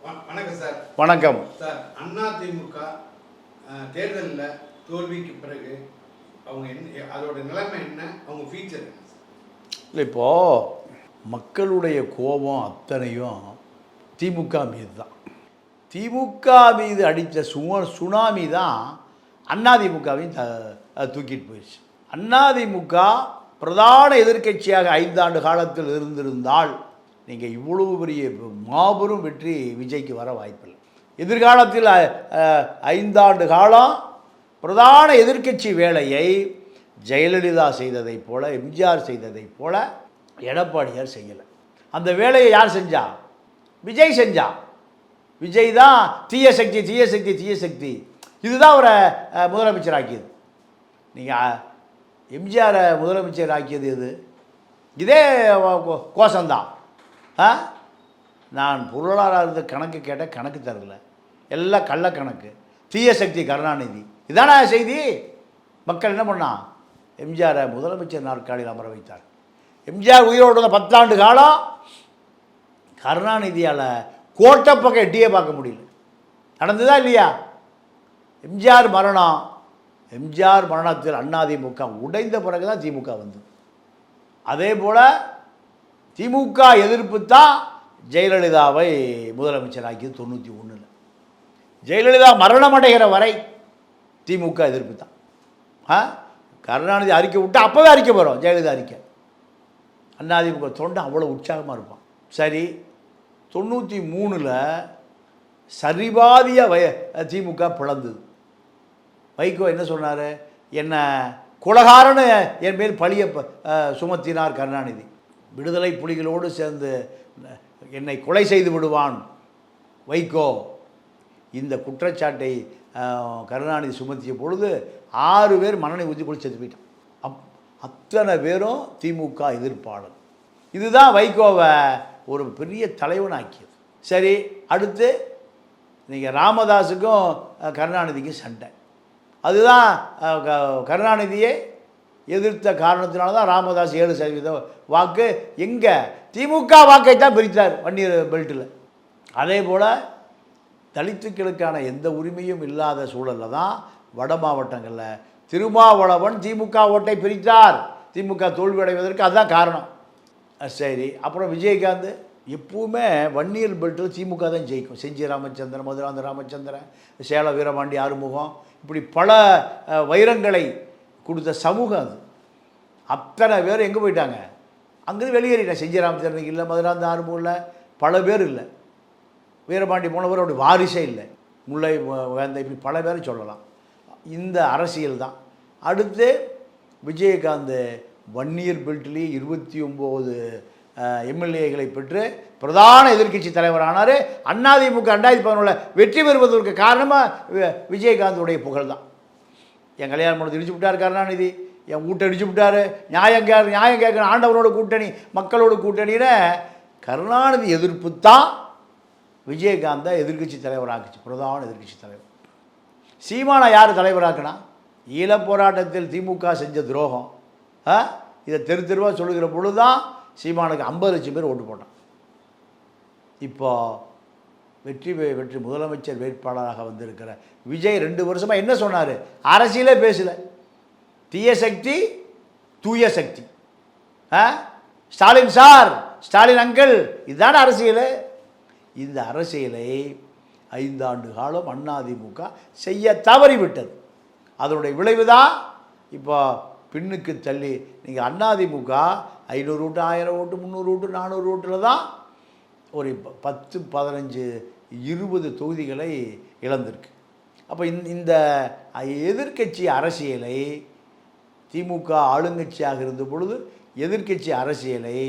வணக்கம் சார். வணக்கம் சார். அதிமுக தேர்தலில் தோல்விக்கு பிறகு அவங்க என்ன, அதோட நிலைமை என்ன, அவங்க ஃபியூச்சர் என்ன? இல்லை, இப்போது மக்களுடைய கோபம் அத்தனையும் திமுக மீது தான். திமுக மீது அடித்த சுனாமி தான் அதிமுகவையும் தூக்கிட்டு போயிடுச்சு. அதிமுக பிரதான எதிர்க்கட்சியாக 5 ஆண்டு காலத்தில் இருந்திருந்தால் நீங்கள் இவ்வளவு பெரிய மாபெரும் வெற்றி விஜய்க்கு வர வாய்ப்பில்லை. எதிர்காலத்தில் 5 ஆண்டு காலம் பிரதான எதிர்க்கட்சி வேலையை ஜெயலலிதா செய்ததைப் போல, எம்ஜிஆர் செய்ததைப் போல எடப்பாடியார் செய்யலை. அந்த வேலையை யார் செஞ்சா? விஜய் செஞ்சா. விஜய் தான் தீய சக்தி தீய சக்தி தீய சக்தி, இதுதான் அவரை முதலமைச்சர் ஆக்கியது. நீங்கள் எம்ஜிஆரை முதலமைச்சர் ஆக்கியது எது? இதே கோஷந்தான். நான் பொருளாதாரத்து கணக்கு கேட்ட கணக்கு தரல, எல்லாம் கள்ள கணக்கு, தீய சக்தி கருணாநிதி, இதான செய்தி. மக்கள் என்ன பண்ணா? எம்ஜிஆரை முதலமைச்சர் நாற்காலியில் அமர வைத்தார். எம்ஜிஆர் உயிரோடு 10 ஆண்டு காலம் கருணாநிதியால் கோட்டை பக்கம் எட்டியே பார்க்க முடியல. நடந்ததா இல்லையா? எம்ஜிஆர் மரணத்தில் அதிமுக உடைந்த பிறகு தான் திமுக வந்தது. அதே போல் திமுக எதிர்ப்பு தான் ஜெயலலிதாவை முதலமைச்சராக்கியது 91. ஜெயலலிதா மரணம் அடைகிற வரை திமுக எதிர்ப்பு தான். கருணாநிதி அறிக்கை விட்டு அப்போவே அறிக்கை வரும், ஜெயலலிதா அறிக்கை. அதிமுக தொண்டை அவ்வளோ உற்சாகமாக இருப்பான். சரி, 93 சரிபாதிய திமுக பிளந்தது. வைகோ என்ன சொன்னார்? என்ன கொலகாரன்னு என் மேல் பழிய சுமத்தினார் கருணாநிதி. விடுதலை புலிகளோடு சேர்ந்து என்னை கொலை செய்து விடுவான் வைகோ. இந்த குற்றச்சாட்டை கருணாநிதி சுமத்திய பொழுது 6 பேர் மண்ணெண்ணெய் ஊற்றி குளிச்சு செத்து போயிட்டான். அத்தனை பேரும் திமுக எதிர்ப்பாளர். இதுதான் வைகோவை ஒரு பெரிய தலைவனாக்கியது. சரி, அடுத்து நீங்கள் ராமதாஸுக்கும் கருணாநிதிக்கும் சண்டை. அதுதான் கருணாநிதியை எதிர்த்த காரணத்தினால தான் ராமதாஸ் 7% வாக்கு எங்கே திமுக வாக்கை தான் பிரித்தார் வன்னியர் பெல்ட்டில். அதே போல் தலித்துக்களுக்கான எந்த உரிமையும் இல்லாத சூழலில் தான் வட மாவட்டங்களில் திருமாவளவன் திமுக ஓட்டை பிரித்தார். திமுக தோல்வியடைவதற்கு அதுதான் காரணம். சரி, அப்புறம் விஜயகாந்த் எப்பவுமே வன்னியர் பெல்ட்டில் திமுக தான் ஜெயிக்கும். செஞ்சி ராமச்சந்திரன், மதுராந்த ராமச்சந்திரன், சேல வீரபாண்டி ஆறுமுகம், இப்படி பல வைரங்களை கொடுத்த சமூகம் அது. அத்தனை பேர் எங்கே போயிட்டாங்க? அங்கேருந்து வெளியேறிட்டாங்க. செஞ்சி ராமச்சந்திரன் இல்லை, மதுராந்த ஆறுமுகம் இல்லை, பல பேர் இல்லை. வீரபாண்டி போனவர் அப்படி வாரிசே இல்லை. முல்லை வேந்த, இப்படி பல பேரை சொல்லலாம். இந்த அரசியல் தான். அடுத்து விஜயகாந்த் வன்னியர் பெல்ட்டிலேயே 29 எம்எல்ஏகளை பெற்று பிரதான எதிர்க்கட்சி தலைவரானார். அதிமுக 2011 வெற்றி பெறுவதற்கு காரணமாக விஜயகாந்தோடைய புகழ் தான். என் கல்யாணம் பண்ணது இடிச்சு விட்டார் கருணாநிதி, என் வீட்டை அடிச்சு விட்டார், நியாயம் கேட்கணும், ஆண்டவரோட கூட்டணி, மக்களோட கூட்டணின்னு கருணாநிதி எதிர்ப்பு தான் விஜயகாந்தை எதிர்க்கட்சி தலைவராக்குச்சு, பிரதான எதிர்க்கட்சி தலைவர். சீமானை யார் தலைவராக்குனா? ஈழப் போராட்டத்தில் திமுக செஞ்ச துரோகம், இதை தெருவாக சொல்லுகிற பொழுது தான் சீமானுக்கு 50 லட்சம் பேர் ஓட்டு போட்டான். இப்போ வெற்றி முதலமைச்சர் வேட்பாளராக வந்திருக்கிற விஜய் 2 வருஷமாக என்ன சொன்னார்? அரசியலே பேசலை. தீய சக்தி தூய சக்தி, ஸ்டாலின் சார், ஸ்டாலின் அங்கிள், இதுதான அரசியல். இந்த அரசியலை 5 ஆண்டு காலம் அதிமுக செய்ய தவறிவிட்டது. அதனுடைய விளைவு தான் இப்போ பின்னுக்கு தள்ளி நீங்கள் அதிமுக 500 ஓட்டு, 1000 ஓட்டு, 300 ஓட்டு, 400 ஓட்டில் தான் ஒரு 10, 15, 20 தொகுதிகளை இழந்திருக்கு. அப்போ இந்த எதிர்க்கட்சி அரசியலை திமுக ஆளுங்கட்சியாக இருந்த பொழுது எதிர்க்கட்சி அரசியலை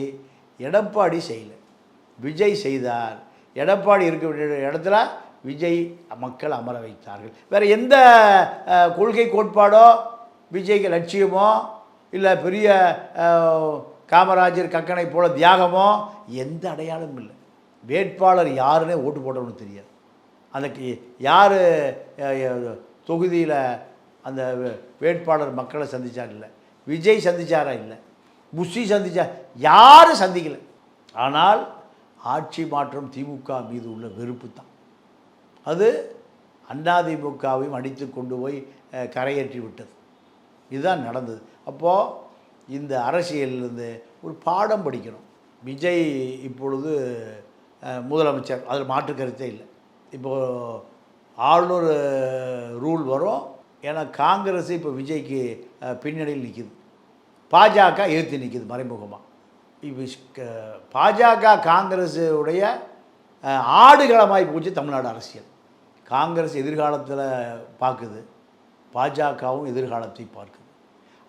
எடப்பாடி செய்யலை, விஜய் செய்தார். எடப்பாடி இருக்க வேண்டிய இடத்துல விஜய் மக்கள் அமர வைத்தார்கள். வேறு எந்த கொள்கை கோட்பாடோ விஜய்க்கு லட்சியமோ இல்லை பெரிய காமராஜர் கக்கனை போல தியாகமோ எந்த அடையாளமும் இல்லை. வேட்பாளர் யாருன்னே ஓட்டு போட்டவனு தெரியாது. அதுக்கு யார் தொகுதியில் அந்த வேட்பாளர் மக்களை சந்தித்தார் இல்லை, விஜய் சந்தித்தாரா இல்லை, புஷி சந்தித்தார், யாரும் சந்திக்கலை. ஆனால் ஆட்சி மாற்றம் திமுக மீது உள்ள வெறுப்பு தான். அது அதிமுகவையும் அடித்து கொண்டு போய் கரையேற்றி விட்டது. இதுதான் நடந்தது. அப்போது இந்த அரசியலிருந்து ஒரு பாடம் படிக்கணும். விஜய் இப்பொழுது முதலமைச்சர், அதில் மாற்று கருத்தே இல்லை. இப்போது ஆளுநர் ரூல் வரும். ஏன்னா காங்கிரஸ் இப்போ விஜய்க்கு பின்னணியில் நிற்கிது, பாஜக எதிர்த்து நிற்கிது மறைமுகமாக. இப்போ பாஜக காங்கிரஸுடைய ஆடுகளமாகி போச்சு தமிழ்நாடு அரசியல். காங்கிரஸ் எதிர்காலத்தில் பார்க்குது, பாஜகவும் எதிர்காலத்தை பார்க்குது.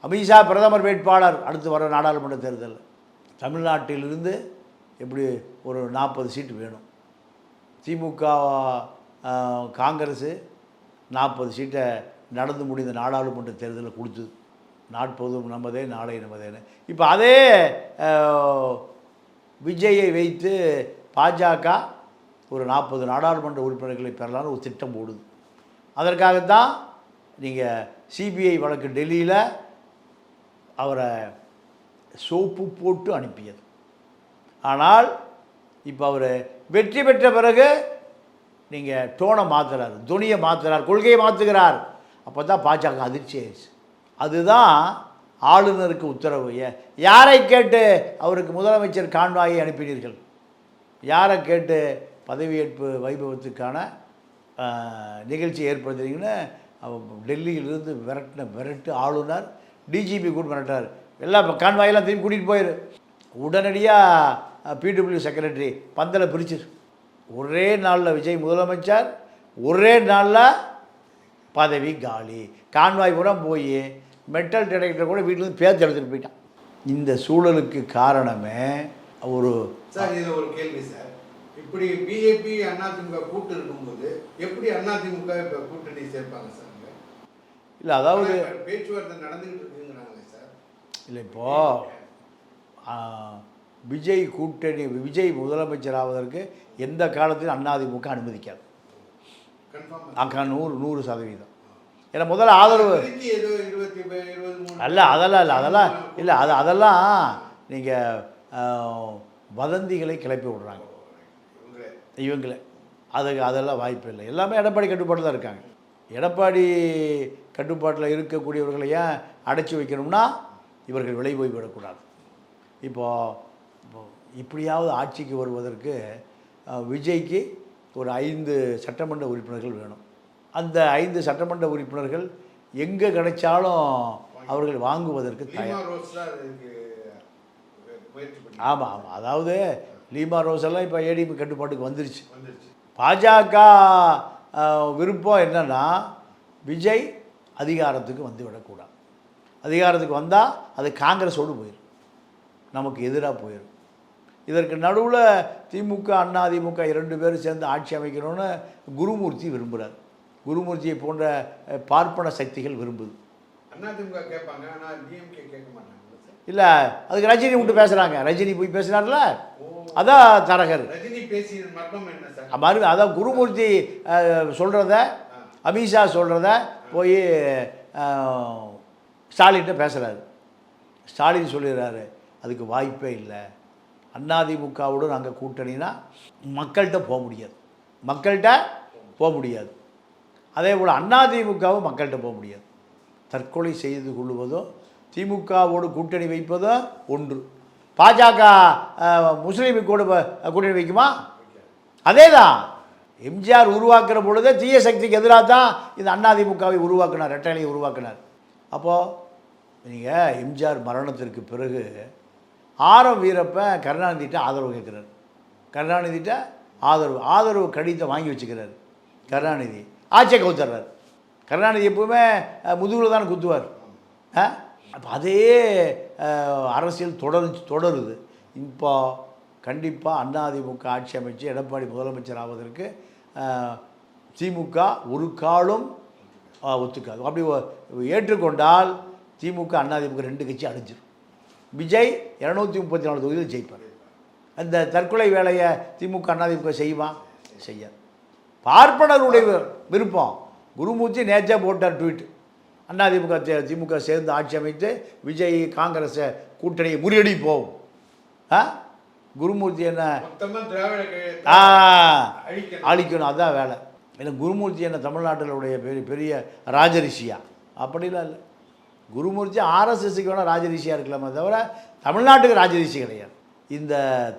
அமித்ஷா பிரதமர் வேட்பாளர் அடுத்து வர நாடாளுமன்ற தேர்தலில் தமிழ்நாட்டிலிருந்து எப்படி ஒரு 40 சீட்டு வேணும். திமுக காங்கிரஸு 40 சீட்டை நடந்து முடிந்த நாடாளுமன்ற தேர்தலில் கொடுத்தது. 40 நமதே, நாளை நமதேன்னு. இப்போ அதே விஜயை வைத்து பாஜக ஒரு 40 நாடாளுமன்ற உறுப்பினர்களை பெறலான்னு ஒரு திட்டம் போடுது. அதற்காகத்தான் நீங்கள் சிபிஐ வழக்கு டெல்லியில் அவரை சோப்பு போட்டு அனுப்பியது. ஆனால் இப்போ அவர் வெற்றி பெற்ற பிறகு நீங்கள் டோனை மாற்றுறார், துணியை மாற்றுறார், கொள்கையை மாற்றுகிறார். அப்போ தான் பாஜக அதிர்ச்சி ஆயிடுச்சு. அதுதான் ஆளுநருக்கு உத்தரவு. யாரை கேட்டு அவருக்கு முதலமைச்சர் கான்வாயை அனுப்பினீர்கள்? யாரை கேட்டு பதவியேற்பு வைபவத்துக்கான நிகழ்ச்சி ஏற்படுத்துறீங்கன்னு டெல்லியிலிருந்து விரட்டு ஆளுநர், டிஜிபி கூட மிரட்டார். எல்லாம் கான்வாயெல்லாம் திரும்பி கூட்டிகிட்டு போயிரு. உடனடியாக பிடபிள்யூ செக்ரட்டரி பந்தலை பிரிச்சிரு. ஒரே நாளில் விஜய் முதலமைச்சர், ஒரே நாளில் பதவி காலி. கான்வாய் பூரா போய் மெட்டல் டிடெக்டர் கூட வீட்டிலேருந்து பேச்சு எடுத்துகிட்டு போயிட்டான். இந்த சூழலுக்கு காரணமே ஒரு சார். இதில் ஒரு கேள்வி சார். இப்படி பிஜேபி அதிமுக கூட்டு இருக்கும்போது எப்படி அதிமுக இப்போ கூட்டணி சேர்ப்பாங்க சார்? இல்லை, அதாவது பேச்சுவார்த்தை நடந்துகிட்டு இருக்குங்கிறாங்க சார். இல்லை, இப்போது விஜய் கூட்டணி, விஜய் முதலமைச்சர் ஆவதற்கு எந்த காலத்திலும் அதிமுக அனுமதிக்காது. 100%. ஏன்னா முதல்ல ஆதரவு அல்ல, அதெல்லாம் இல்லை, அதெல்லாம் நீங்கள் வதந்திகளை கிளப்பி விடுறாங்க இவங்களே. அதெல்லாம் வாய்ப்பு இல்லை. எல்லாமே எடப்பாடி கட்டுப்பாட்டில் தான் இருக்காங்க. எடப்பாடி கட்டுப்பாட்டில் இருக்கக்கூடியவர்களை ஏன் அடைச்சி வைக்கணும்னா இவர்கள் விலை போய் விடக்கூடாது. இப்போது இப்படியாவது ஆட்சிக்கு வருவதற்கு விஜய்க்கு ஒரு 5 சட்டமன்ற உறுப்பினர்கள் வேணும். அந்த 5 சட்டமன்ற உறுப்பினர்கள் எங்கே கிடைச்சாலும் அவர்கள் வாங்குவதற்கு தயார். ஆமாம், அதாவது லீமா ரோஸ் எல்லாம் இப்போ ஏடிபி கட்டுப்பாட்டுக்கு வந்துருச்சு. பாஜக விருப்பம் என்னென்னா விஜய் அதிகாரத்துக்கு வந்து விடக்கூடாது. அதிகாரத்துக்கு வந்தால் அது காங்கிரஸோடு போயிடும், நமக்கு எதிராக போயிடும். இதற்கு நடுவில் திமுக அதிமுக 2 பேரும் சேர்ந்து ஆட்சி அமைக்கணும்னு குருமூர்த்தி விரும்புகிறார். குருமூர்த்தியை போன்ற பார்ப்பன சக்திகள் விரும்புது. அதிமுக கேட்பாங்க, ஆனால் டிஎம்கே கேட்க மாட்டாங்க. இல்லை, அதுக்கு ரஜினி விட்டு பேசுகிறாங்க. ரஜினி போய் பேசுகிறார்ல, அதான் தரகர். ரஜினி பேசிய மர்மம் என்ன சார்? மாதிரி அதான் குருமூர்த்தி சொல்கிறத, அமித்ஷா சொல்கிறத போய் ஸ்டாலின்கிட்ட பேசுகிறாரு. ஸ்டாலின் சொல்லிடுறாரு அதுக்கு வாய்ப்பே இல்லை, அதிமுகவோடு நாங்கள் கூட்டணினா மக்கள்கிட்ட போக முடியாது. அதே போல் அதிமுகவும் மக்கள்கிட்ட போக முடியாது. தற்கொலை செய்து கொள்வதும் திமுகவோடு கூட்டணி வைப்பதும் ஒன்று. பாஜக முஸ்லீமுக்கு கூட கூட்டணி வைக்குமா? அதே தான். எம்ஜிஆர் உருவாக்குற பொழுதே தீய சக்திக்கு எதிராக தான் இந்த அதிமுகவை உருவாக்கினார், ரெட்டைலையை உருவாக்கினார். அப்போது நீங்கள் எம்ஜிஆர் மரணத்திற்கு பிறகு வீரப்பன் கருணாநிதிட்ட ஆதரவு கேட்குறாரு. கருணாநிதிட்ட ஆதரவு கடிதத்தை வாங்கி வச்சுக்கிறார். கருணாநிதி ஆட்சியை கவுத்துறார். கருணாநிதி எப்பவுமே முதுகில் தான் குத்துவார். அப்போ அதே அரசியல் தொடருது. இப்போ கண்டிப்பாக அதிமுக ஆட்சி அமைச்சு எடப்பாடி முதலமைச்சர் ஆவதற்கு திமுக ஒரு காலம் ஒத்துக்காது. அப்படி ஏற்றுக்கொண்டால் திமுக அதிமுக 2 கட்சி அழிஞ்சிடும். விஜய் 234 தொகுதியில் ஜெயிப்பார். அந்த தற்கொலை வேலையை திமுக அதிமுக செய்யாது. பார்ப்பனருடைய விருப்பம். குருமூர்த்தி நேச்சா போட்டார் ட்வீட், அதிமுக திமுக சேர்ந்து ஆட்சி அமைத்து விஜய் காங்கிரஸை கூட்டணியை முறியடி போகும். குருமூர்த்தி என்ன மொத்தமாக திராவிட ஆ அழிக்கணும். அழிக்கணும், அதான் வேலை. ஏன்னா குருமூர்த்தி என்ன தமிழ்நாட்டிலுடைய பெரிய பெரிய ராஜரிஷியா? அப்படிலாம் இல்லை. குருமூர்த்தி ஆர்எஸ்எஸ்க்கு வேணால் ராஜரிஷியாக இருக்கலாமே தவிர தமிழ்நாட்டுக்கு ராஜரிஷி கிடையாது. இந்த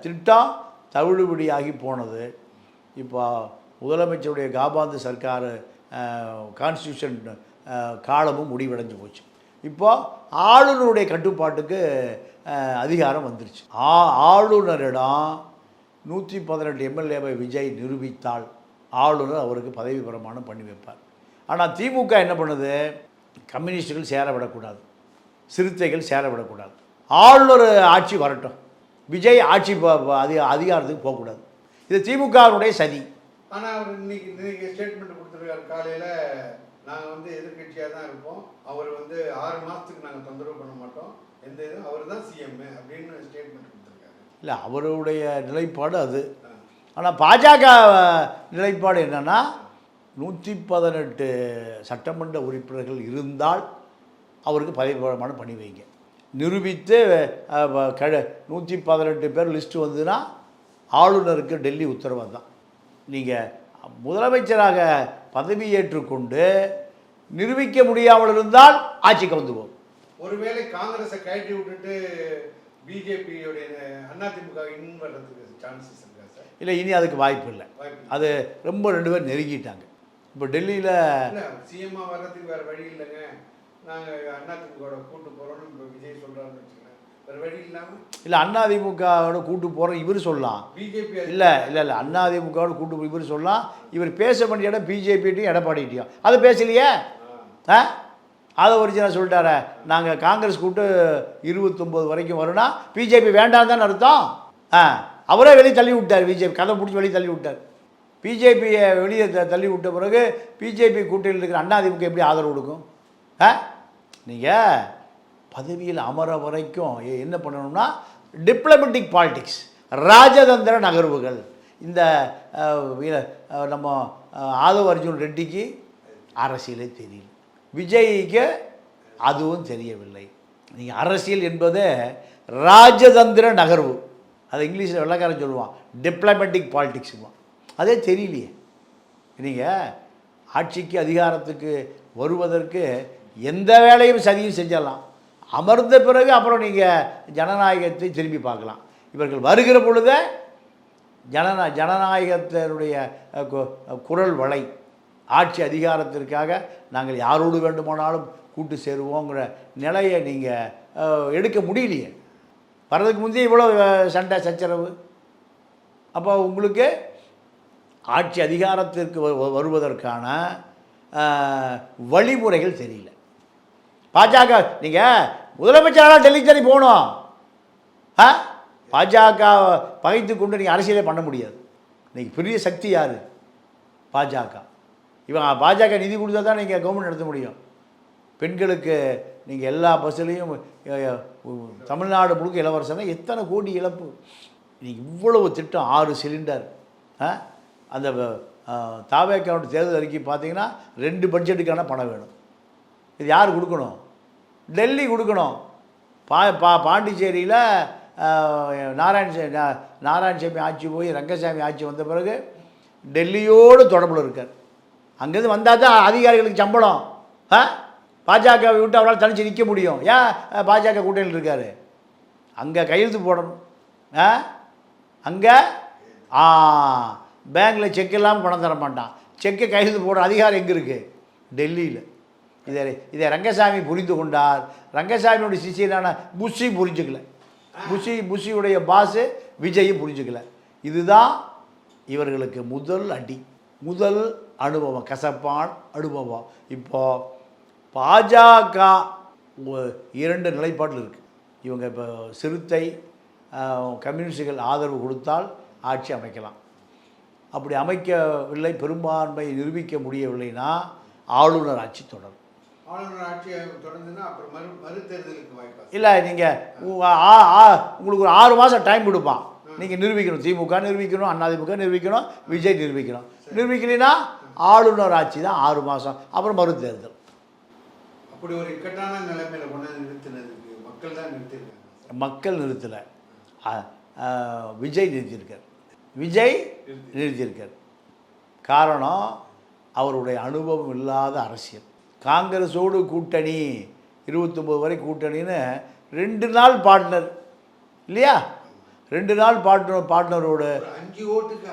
திட்டம் தவிடுபடியாகி போனது. இப்போ முதலமைச்சருடைய காபாந்து சர்க்கார் கான்ஸ்டியூஷன் காலமும் முடிவடைஞ்சு போச்சு. இப்போது ஆளுநருடைய கட்டுப்பாட்டுக்கு அதிகாரம் வந்துருச்சு. ஆளுநரிடம் 118 எம்எல்ஏவை விஜய் நிரூபித்தால் ஆளுநர் அவருக்கு பதவி பிரமாணம் பண்ணி வைப்பார். ஆனால் திமுக என்ன பண்ணுது? கம்யூனிஸ்டுகள் சேர விடக்கூடாது, சிறுத்தைகள் சேர விடக்கூடாது, ஆளுநர் ஆட்சி வரட்டும், விஜய் ஆட்சி அதிகாரத்துக்கு போகக்கூடாது. இது திமுகவுடைய சதி. ஆனால் அவர் இன்னைக்கு ஸ்டேட்மெண்ட் கொடுத்துருக்காரு காலையில், நாங்கள் வந்து எதிர்கட்சியாக தான் இருப்போம், அவர் வந்து 6 மாதத்துக்கு நாங்கள் தொந்தரவு பண்ண மாட்டோம், எந்த இதுவும் அவர் தான் சிஎம் அப்படின்னு ஸ்டேட்மெண்ட் கொடுத்துருக்காரு. இல்லை, அவருடைய நிலைப்பாடு அது. ஆனால் பாஜக நிலைப்பாடு என்னென்னா 118 சட்டமன்ற உறுப்பினர்கள் இருந்தால் அவருக்கு பதவி பிரமாணம் பண்ணி வைங்க, நிரூபித்து 118 பேர் லிஸ்ட்டு வந்ததுன்னா ஆளுநருக்கு டெல்லி உத்தரவு தான். நீங்கள் முதலமைச்சராக பதவியேற்றுக்கொண்டு நிரூபிக்க முடியாமல் இருந்தால் ஆட்சிக்கு வந்து போகும். ஒருவேளை காங்கிரஸை கழட்டி விட்டுட்டு பிஜேபியோடைய அதிமுக இன்னும் வர்றதுக்கு சான்சஸ் இருக்கா சார்? இல்லை, இனி அதுக்கு வாய்ப்பு இல்லை. அது ரொம்ப 2 பேர் நெருங்கிட்டாங்க. இப்போ டெல்லியில் சிஎம்மாக வர்றதுக்கு வேறு வழி இல்லைங்க, நாங்கள் அதிமுகவோட கூட்டு போகிறோன்னு இப்போ விஜய் சொல்கிறாருன்னு வச்சுக்கோங்க, வேறு வழி இல்லாமல். இல்லை, அதிமுகவோட கூட்டு போகிறோம் இவர் சொல்லலாம். பிஜேபி இல்லை இல்லை இல்லை அதிமுகவோட கூட்டு இவர் சொல்லலாம். இவர் பேச வேண்டிய இடம் பிஜேபிட்டையும் எடப்பாடிட்டையும் அது பேசலையே. அதை ஒரிஜினல் சொல்லிட்டார, நாங்கள் காங்கிரஸ் கூட்டு 29 வரைக்கும் வரும்னா பிஜேபி வேண்டாம் தான் அர்த்தம். அவரே வெளியே தள்ளி விட்டார், பிஜேபி கதை பிடிச்சி வெளியே தள்ளி விட்டார். பிஜேபியை வெளியே தள்ளி விட்ட பிறகு பிஜேபி கூட்டணியில் இருக்கிற அதிமுக எப்படி ஆதரவு கொடுக்கும்? நீங்கள் பதவியில் அமர வரைக்கும் என்ன பண்ணணும்னா டிப்ளமேட்டிக் பாலிடிக்ஸ், ராஜதந்திர நகர்வுகள். இந்த நம்ம ஆதவ அர்ஜுன் ரெட்டிக்கு அரசியலே தெரியல, விஜய்க்கு அதுவும் தெரியவில்லை. நீங்கள் அரசியல் என்பது ராஜதந்திர நகர்வு, அது இங்கிலீஷில் வெள்ளக்காரன் சொல்லுவான் டிப்ளமேட்டிக் பாலிடிக்ஸுமா, அதே தெரியலையே. நீங்கள் ஆட்சிக்கு அதிகாரத்துக்கு வருவதற்கு எந்த வேலையும் சதியும் செஞ்சிடலாம், அமர்ந்த பிறகு அப்புறம் நீங்கள் ஜனநாயகத்தை திரும்பி பார்க்கலாம். இவர்கள் வருகிற பொழுதே ஜனநாயகத்தினுடைய குரல் வளை, ஆட்சி அதிகாரத்திற்காக நாங்கள் யாரோடு வேண்டுமானாலும் கூட்டு சேருவோங்கிற நிலையை நீங்கள் எடுக்க முடியலையே. வர்றதுக்கு முந்தைய இவ்வளோ சண்டை சச்சரவு. அப்போ உங்களுக்கு ஆட்சி அதிகாரத்திற்கு வருவதற்கான வழிமுறைகள் தெரியல. பாஜக நீங்கள் முதலமைச்சராக டெல்லிக்கு தானே போகணும். பாஜக பகைத்து கொண்டு நீங்கள் அரசியலே பண்ண முடியாது. இன்றைக்கி பெரிய சக்தி யார்? பாஜக. இவன் பாஜக நிதி கொடுத்தா தான் நீங்கள் கவர்மெண்ட் நடத்த முடியும். பெண்களுக்கு நீங்கள் எல்லா பஸ்ஸுலேயும் தமிழ்நாடு முழுக்க இலவசம்னா எத்தனை கோடி இழப்பு. நீங்கள் இவ்வளவு திட்டம், 6 சிலிண்டர். அந்த தாவேக்காவோட தேர்தல் அறிக்கை பார்த்தீங்கன்னா 2 பட்ஜெட்டுக்கான பணம் வேணும். இது யார் கொடுக்கணும்? டெல்லி கொடுக்கணும். பாண்டிச்சேரியில் நாராயணசாமி ஆட்சி போய் ரங்கசாமி ஆட்சி வந்த பிறகு டெல்லியோடு தொடர்பில் இருக்கார். அங்கேருந்து வந்தால் தான் அதிகாரிகளுக்கு சம்பளம். பாஜகவை விட்டு அவரால் தனித்து நிற்க முடியும். ஏன் பாஜக கூட்டணியில் இருக்கார்? அங்கே கையெழுத்து போடணும். அங்கே பேங்கில் செக் இல்லாமல் பணம் தர மாட்டான். செக்கை கையெழுத்து போடுற அதிகாரம் எங்கே இருக்குது? டெல்லியில். இதை ரங்கசாமி புரிந்து கொண்டார். ரங்கசாமியோட சிஷியனான புஷி புரிஞ்சுக்கல. புஷியுடைய பாஸு விஜயும் புரிஞ்சுக்கல. இதுதான் இவர்களுக்கு முதல் அடி, முதல் அனுபவம், கசப்பான அனுபவம். இப்போது பாஜக 2 நிலைப்பாட்டில் இருக்குது. இவங்க இப்போ சிறுத்தை கம்யூனிஸ்டுகள் ஆதரவு கொடுத்தால் ஆட்சி அமைக்கலாம். அப்படி அமைக்கவில்லை, பெரும்பான்மை நிரூபிக்க முடியவில்லைன்னா ஆளுநர் ஆட்சி தொடரும். ஆளுநர் ஆட்சி தொடர்ந்துன்னா அப்புறம் மறுதேர்தலுக்கு வாய்ப்பு இல்லை. நீங்கள் உங்களுக்கு ஒரு 6 மாதம் டைம் கொடுப்பான். நீங்கள் நிரூபிக்கணும், திமுக நிரூபிக்கணும், அதிமுக நிரூபிக்கணும், விஜய் நிரூபிக்கணும். நிரூபிக்கலைன்னா ஆளுநர் ஆட்சி தான் 6 மாதம், அப்புறம் மறுதேர்தல். அப்படி ஒரு இக்கட்டான நிலைமையில் கொண்டாந்து நிறுத்தினதுக்கு மக்கள் தான் நிறுத்திருக்காங்க. மக்கள் நிறுத்தலை. விஜய் நிறுத்தியிருக்கார். காரணம் அவருடைய அனுபவம் இல்லாத அரசியல். காங்கிரஸோடு கூட்டணி 29 வரை கூட்டணின்னு 2 நாள் பார்ட்னர் இல்லையா, 2 நாள் பார்ட்னரோடு 5 ஓட்டுக்கு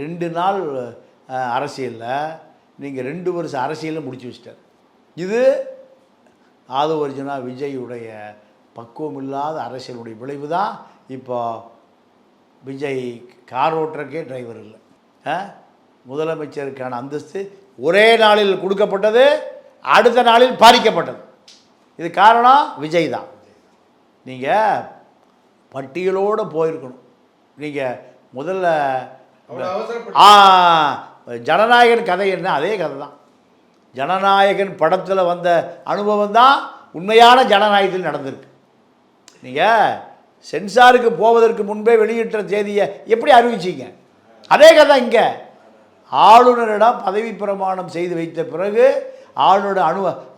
2 நாள் அரசியலில் நீங்கள் 2 வருஷம் அரசியலில் முடிச்சு வச்சிட்டார். இது ஆதவர்ஜுனா விஜயுடைய பக்குவம் இல்லாத அரசியலுடைய விளைவு தான். இப்போ விஜய் கார் ஓட்டுறக்கே டிரைவர் இல்லை, முதலமைச்சருக்கான அந்தஸ்து ஒரே நாளில் கொடுக்கப்பட்டது, அடுத்த நாளில் பாதிக்கப்பட்டது. இது காரணம் விஜய் தான். நீங்கள் பட்டியலோடு போயிருக்கணும். நீங்கள் முதல்ல ஜனநாயகன் கதை என்ன, அதே கதை தான். ஜனநாயகன் படத்தில் வந்த அனுபவம் தான் உண்மையான ஜனநாயகத்தில் நடந்திருக்கு. நீங்கள் சென்சாருக்கு போவதற்கு முன்பே வெளியிட்ட தேதியை எப்படி அறிவிச்சிங்க, அதே கதை இங்கே. ஆளுநரிடம் பதவி பிரமாணம் செய்து வைத்த பிறகு, ஆளுநரோட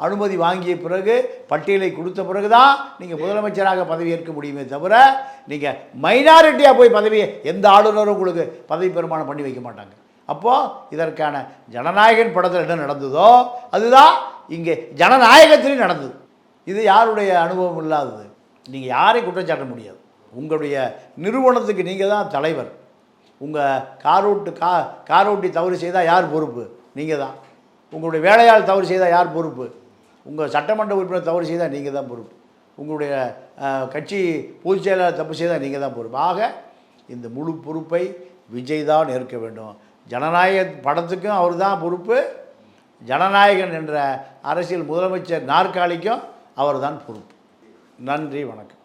அனுமதி வாங்கிய பிறகு, பட்டியலை கொடுத்த பிறகு தான் நீங்கள் முதலமைச்சராக பதவி ஏற்க முடியுமே தவிர, நீங்கள் மைனாரிட்டியாக போய் பதவியை எந்த ஆளுநரும் உங்களுக்கு பதவி பிரமாணம் பண்ணி வைக்க மாட்டாங்க. அப்போது இதற்கான ஜனநாயகன் படத்தில் என்ன நடந்ததோ அதுதான் இங்கே ஜனநாயகத்திலையும் நடந்தது. இது யாருடைய அனுபவம் இல்லாதது. நீங்கள் யாரையும் குற்றம் சாட்ட முடியாது. உங்களுடைய நிறுவனத்துக்கு நீங்கள் தான் தலைவர். உங்கள் காரோட்டி தவறு செய்தால் யார் பொறுப்பு? நீங்கள் தான். உங்களுடைய வேலையாள் தவறு செய்தால் யார் பொறுப்பு? உங்கள் சட்டமன்ற உறுப்பினர் தவறு செய்தால் நீங்கள் தான் பொறுப்பு. உங்களுடைய கட்சி பொதுச் செயலாளர் தப்பு செய்தால் நீங்கள் தான் பொறுப்பு. ஆக இந்த முழு பொறுப்பை விஜய் தான் ஏற்க வேண்டும். ஜனநாயக படத்துக்கும் அவர் தான் பொறுப்பு, ஜனநாயகன் என்ற அரசியல் முதலமைச்சர் நாற்காலிக்கும் அவர் தான் பொறுப்பு. நன்றி, வணக்கம்.